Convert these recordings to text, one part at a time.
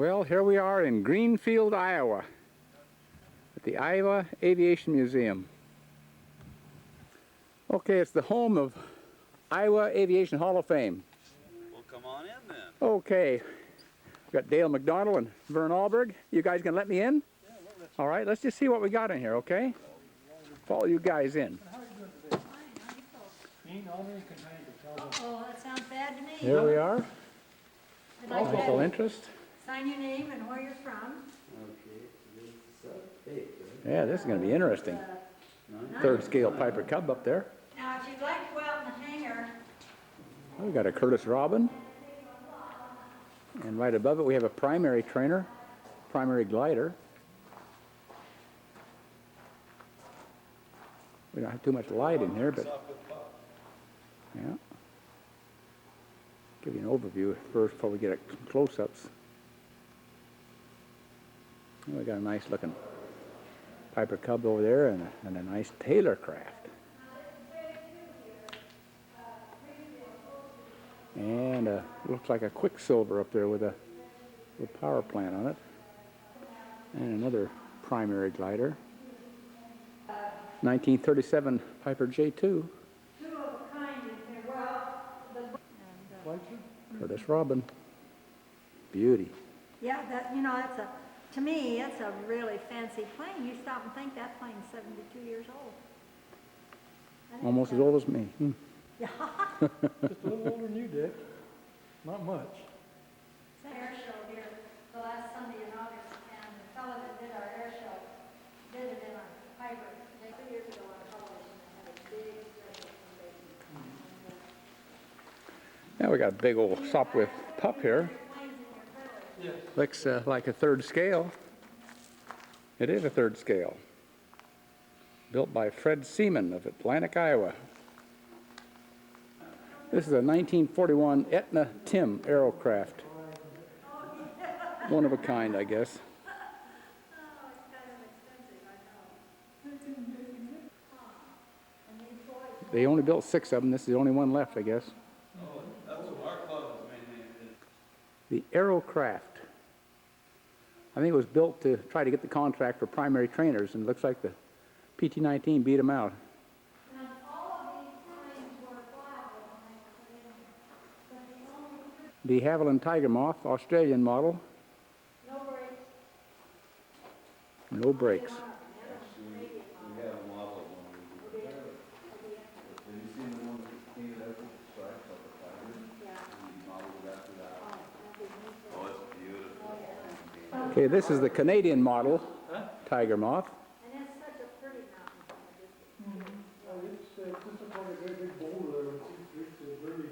Well, here we are in Greenfield, Iowa, at the Iowa Aviation Museum. Okay, it's the home of Iowa Aviation Hall of Fame. Well, come on in then. Okay, we've got Dale McDonald and Vern Alberg. You guys gonna let me in? Yeah, we'll let you. All right, let's just see what we got in here, okay? Follow you guys in. How are you doing today? Fine, how you folks? Being honored and contained. Oh, that sounds bad to me. Here we are. I'd like Special to interest. sign your name and where you're from. Yeah, this is gonna be interesting. Third scale Piper Cub up there. Now, if you'd like to go out in the hangar, We got a Curtis Robin. And right above it we have a primary trainer, primary glider. We don't have too much light in here, but yeah. Give you an overview first before we get some close-ups. We got a nice looking Piper Cub over there and a nice Taylor craft. And looks like a Quicksilver up there with a power plant on it. And another primary glider. 1937 Piper J2. two of a kind in here. Well, Curtis Robin. Beauty. yeah, that, you know, to me, that's a really fancy plane. You stop and think that plane's 72 years old. Almost as old as me. Yeah. Just a little older than you, Dick. Not much. It's an air show here the last Sunday in August, and the fellow that did our air show did it in a Piper. 2 years ago on television, they had a big special convention. Now we got a big old Sopwith pup here. Yes. Looks like a third scale. It is a third scale. Built by Fred Seaman of Atlantic, Iowa. This is a 1941 Etna Tim aerocraft. One of a kind, I guess. They only built 6 of them. This is the only one left, I guess. Oh, that's what our club's main name is. The Aerocraft. I think it was built to try to get the contract for primary trainers, and it looks like the PT-19 beat them out. De Havilland Tiger Moth, Australian model. No brakes. We have a model of one we can compare with. Have you seen the one that's painted out with the stripes like a tiger? We modeled it after that. Oh, it's beautiful. Okay, this is the Canadian model Tiger Moth. And it's such a pretty mountain. It's just a very big boulder. It's really.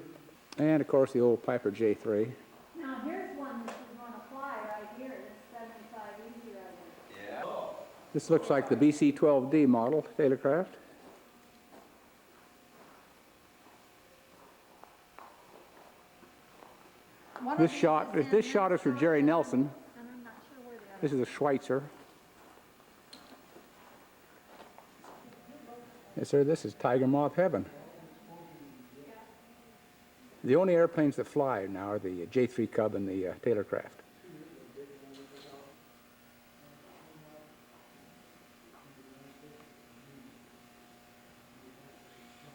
And of course the old Piper J3. Now, here's one that you want to fly right here. It's 75 easy right here. Yeah. Oh. This looks like the BC-12D model Taylorcraft. This shot is for Jerry Nelson. And I'm not sure where the This is a Schweitzer. Yes, sir, this is Tiger Moth Heaven. The only airplanes that fly now are the J3 Cub and the Taylorcraft.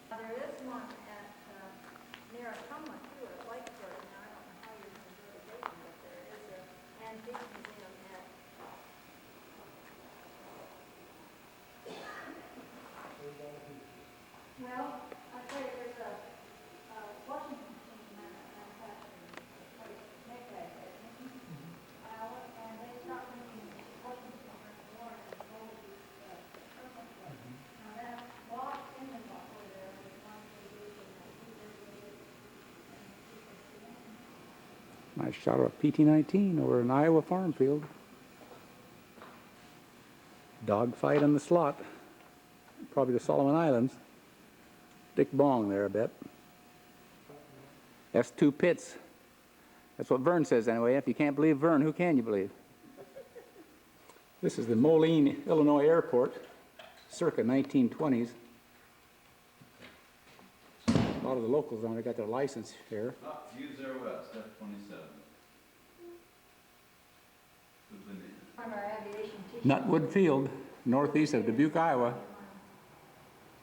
There is one at near Acoma too, at Lakeport. Now I don't know how you're going to do the dating, but there is an antique museum at. Well, I tell you, there's a Washington machine manufacturing place, Nickay, Iowa, and they stopped making Washington war and sold these airplane plates. Now that lost engine block over there was one they used in Nice shot of a PT-19 over an Iowa farm field. Dogfight on the slot. Probably the Solomon Islands. Dick Bong there, I bet. S2 Pitts. That's what Vern says anyway. If you can't believe Vern, who can you believe? This is the Moline, Illinois airport, circa 1920s. A lot of the locals on it got their license here. Views there west, F-27. On our aviation t-shirt. Nutwood Field, northeast of Dubuque, Iowa.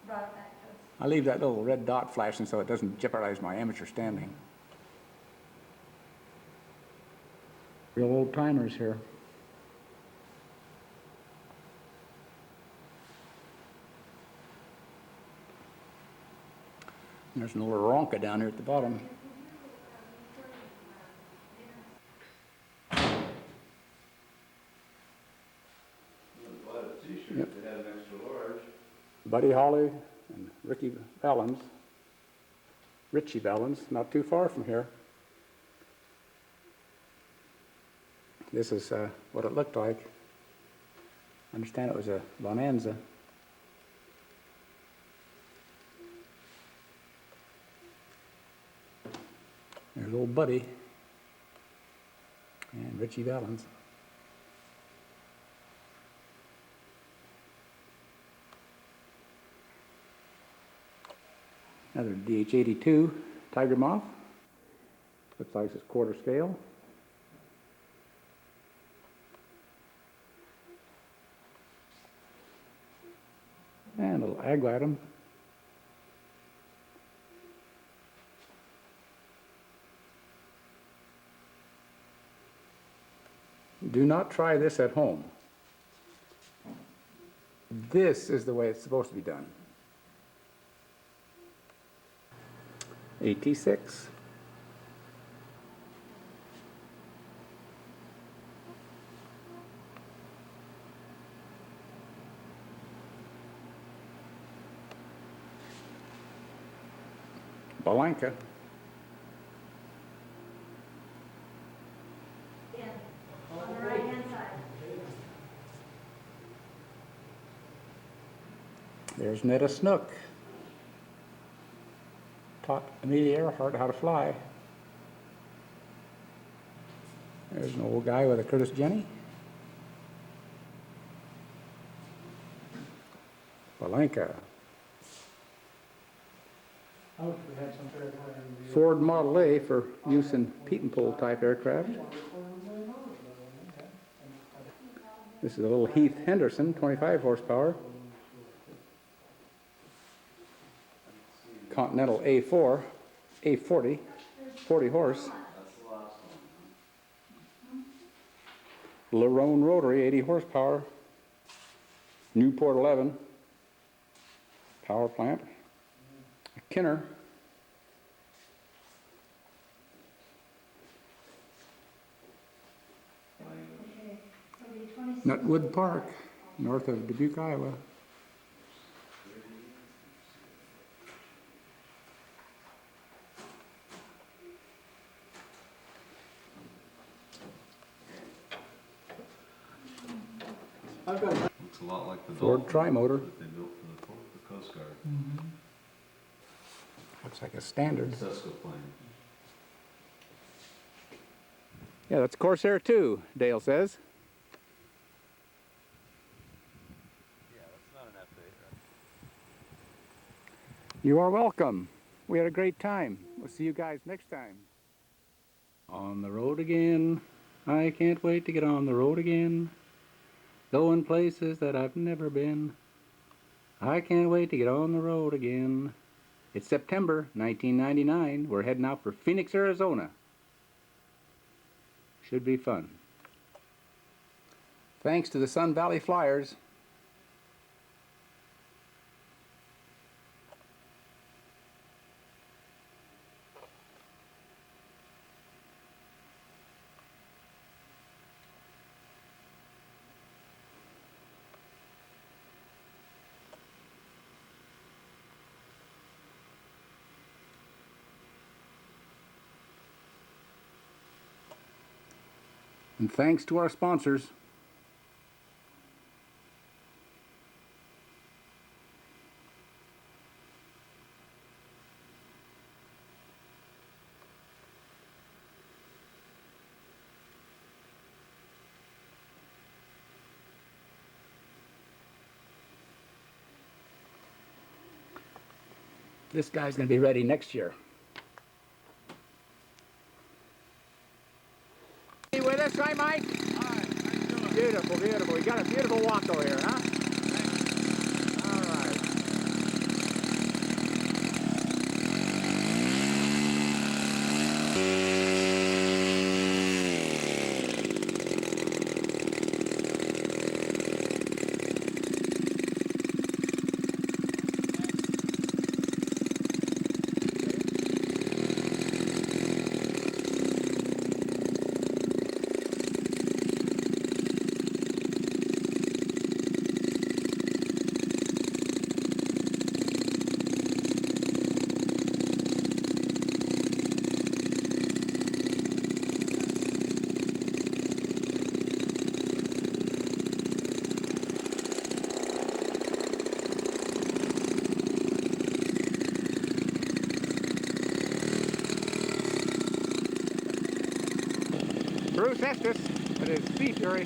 Brought it back to us. I leave that little red dot flashing so it doesn't jeopardize my amateur standing. Real old timers here. There's a little Ronca down here at the bottom. Bought a t-shirt, Yep. they had an extra large. Buddy Holly and Ricky Valens. Richie Valens, not too far from here. This is what it looked like. I understand it was a Bonanza. There's old Buddy and Richie Valens. Another DH-82 Tiger Moth. Looks like it's quarter scale. And a little aglatum. Do not try this at home. This is the way it's supposed to be done. AT6. Balanka. Yeah, on the right-hand side. There's Netta Snook. Taught Amelia Earhart how to fly. There's an old guy with a Curtis Jenny. Balanka. I wish we had some airplane. Ford Model A for use in Pete and Pole type aircraft. This is a little Heath Henderson, 25 horsepower. Continental A4, A40, 40 horse. That's the last one. Lerone rotary, 80 horsepower. Newport 11, power plant. A Kinner. Okay, so the 26. Nutwood Park, north of Dubuque, Iowa. I've got Looks a lot like the Ford Dolphin tri-motor. that they built for the Coast Guard. Looks like a standard. Sesco plane. Yeah, that's Corsair 2, Dale says. Yeah, that's not an F8, right? You are welcome. We had a great time. We'll see you guys next time. On the road again. I can't wait to get on the road again. Going places that I've never been. I can't wait to get on the road again. It's September 1999. We're heading out for Phoenix, Arizona. Should be fun. Thanks to the Sun Valley Flyers. And thanks to our sponsors. This guy's going to be ready next year. You with us, right, Mike? Hi, how you doing? Beautiful, beautiful. You got a beautiful walk over here, huh? All right. Bruce Estes with his Sea Fury.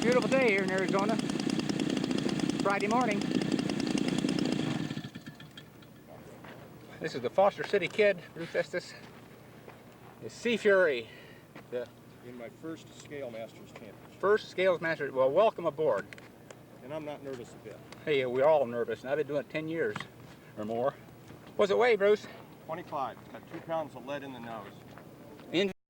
Beautiful day here in Arizona. Friday morning. This is the Foster City Kid, Bruce Estes. His Sea Fury. In my first Scale Masters Championship. First Scales Master. Well, welcome aboard. And I'm not nervous a bit. Hey, we're all nervous, and I've been doing it 10 years or more. What's it weigh, Bruce? 25. Got 2 pounds of lead in the nose.